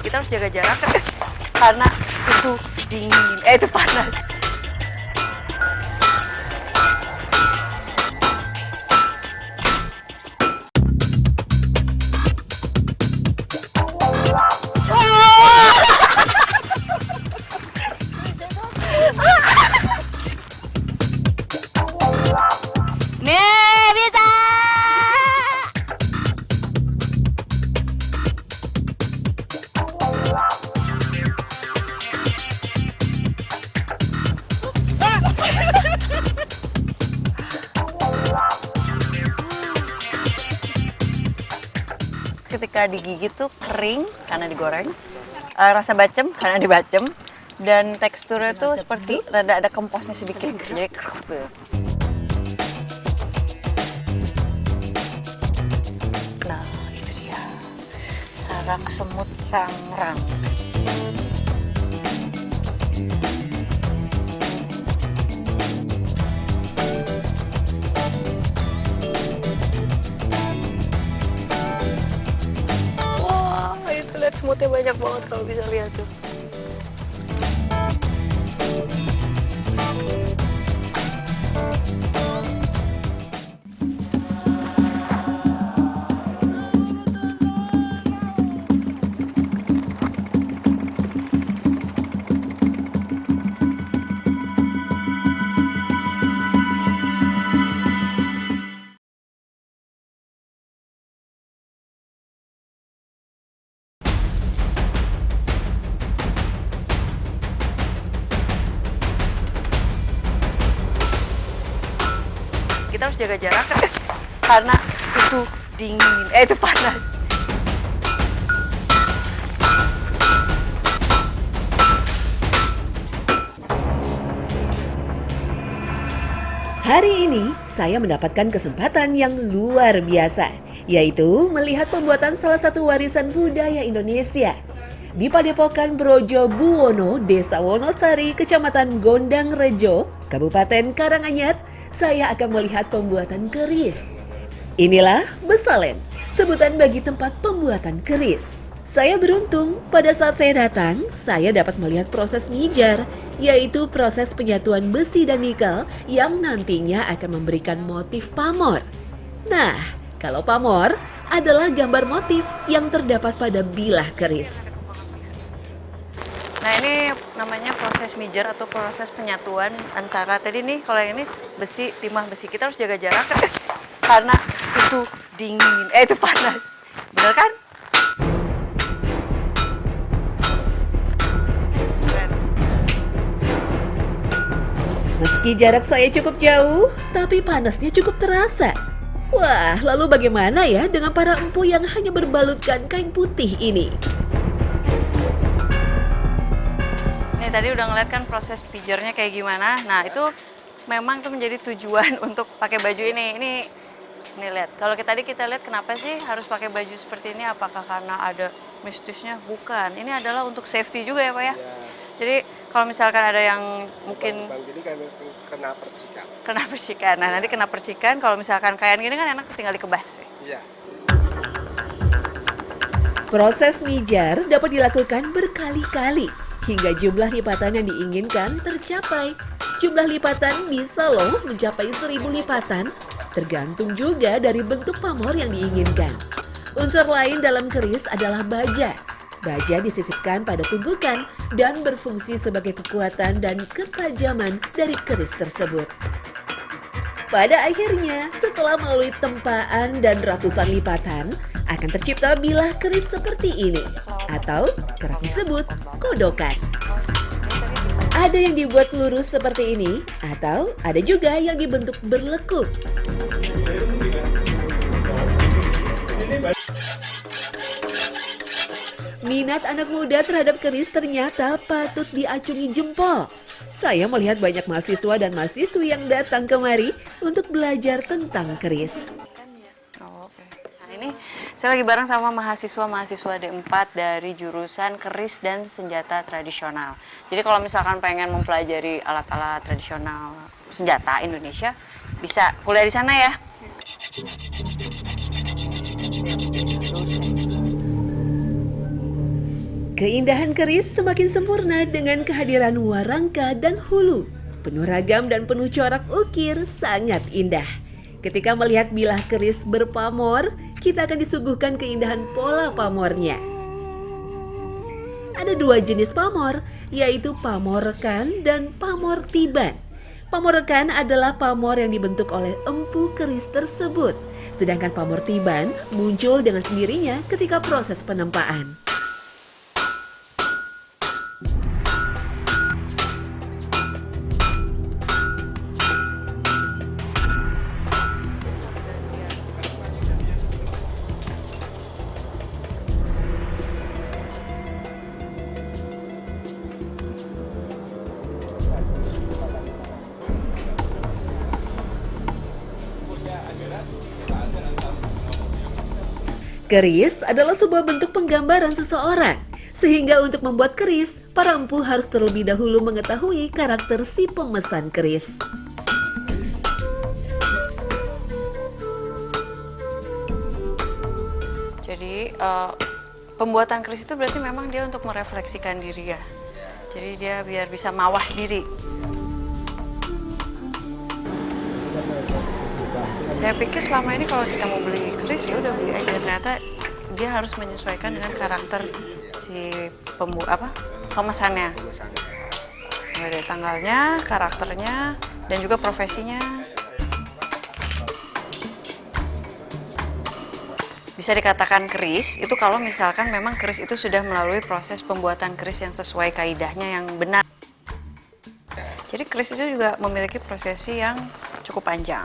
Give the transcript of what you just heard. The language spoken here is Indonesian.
kita harus jaga jarak karena itu dingin, itu panas. Nih, bisa! Ketika digigit tuh kering karena digoreng, rasa bacem karena dibacem, dan teksturnya tuh seperti rada ada kemposnya sedikit, jadi keruk tuh. Nah, itu dia, sarang semut rangrang. Lihat semutnya banyak banget kalau bisa lihat tuh. Kita harus jaga jarak karena itu dingin, itu panas. Hari ini saya mendapatkan kesempatan yang luar biasa, yaitu melihat pembuatan salah satu warisan budaya Indonesia. Di Padepokan Brojo Buwono, Desa Wonosari, Kecamatan Gondang Rejo, Kabupaten Karanganyar, saya akan melihat pembuatan keris. Inilah Besalen, sebutan bagi tempat pembuatan keris. Saya beruntung, pada saat saya datang, saya dapat melihat proses mijar, yaitu proses penyatuan besi dan nikel yang nantinya akan memberikan motif pamor. Nah, kalau pamor adalah gambar motif yang terdapat pada bilah keris. Nah, ini namanya proses mijar atau proses penyatuan antara tadi nih, kalau yang ini besi, timah besi. Kita harus jaga jarak karena itu dingin, itu panas. Bener kan? Meski jarak saya cukup jauh, tapi panasnya cukup terasa. Wah, lalu bagaimana ya dengan para empu yang hanya berbalutkan kain putih ini? Nih tadi udah ngeliat kan proses pijarnya kayak gimana. Nah, itu memang tuh menjadi tujuan untuk pakai baju ini. Nih lihat. Kalau tadi kita lihat kenapa sih harus pakai baju seperti ini? Apakah karena ada mistisnya? Bukan. Ini adalah untuk safety juga ya, Pak ya. Jadi kalau misalkan ada yang mungkin Bang kan kena percikan. Kena percikan. Nah, nanti kena percikan kalau misalkan kain gini kan enak tinggal dikebas. Iya. Proses mijar dapat dilakukan berkali-kali hingga jumlah lipatan yang diinginkan tercapai. Jumlah lipatan bisa loh mencapai 1000 lipatan, tergantung juga dari bentuk pamor yang diinginkan. Unsur lain dalam keris adalah baja. Baja disisipkan pada tumpukan dan berfungsi sebagai kekuatan dan ketajaman dari keris tersebut. Pada akhirnya, setelah melalui tempaan dan ratusan lipatan, akan tercipta bilah keris seperti ini, atau kerap disebut kodokan. Ada yang dibuat lurus seperti ini, atau ada juga yang dibentuk berlekuk. Minat anak muda terhadap keris ternyata patut diacungi jempol. Saya melihat banyak mahasiswa dan mahasiswi yang datang kemari untuk belajar tentang keris. Nah, ini saya lagi bareng sama mahasiswa D4 dari jurusan keris dan senjata tradisional. Jadi kalau misalkan pengen mempelajari alat-alat tradisional senjata Indonesia, bisa kuliah di sana ya. Keindahan keris semakin sempurna dengan kehadiran warangka dan hulu. Penuh ragam dan penuh corak ukir sangat indah. Ketika melihat bilah keris berpamor, kita akan disuguhkan keindahan pola pamornya. Ada dua jenis pamor, yaitu pamor rekan dan pamor tiban. Pamor rekan adalah pamor yang dibentuk oleh empu keris tersebut. Sedangkan pamor tiban muncul dengan sendirinya ketika proses penempaan. Keris adalah sebuah bentuk penggambaran seseorang, sehingga untuk membuat keris, para empu harus terlebih dahulu mengetahui karakter si pemesan keris. Jadi pembuatan keris itu berarti memang dia untuk merefleksikan diri ya. Jadi dia biar bisa mawas diri. Saya pikir selama ini kalau kita mau beli keris ya udah beli aja, ternyata dia harus menyesuaikan dengan karakter si pemesannya. Mulai dari tanggalnya, karakternya, dan juga profesinya. Bisa dikatakan keris itu kalau misalkan memang keris itu sudah melalui proses pembuatan keris yang sesuai kaidahnya yang benar. Jadi keris itu juga memiliki prosesi yang cukup panjang.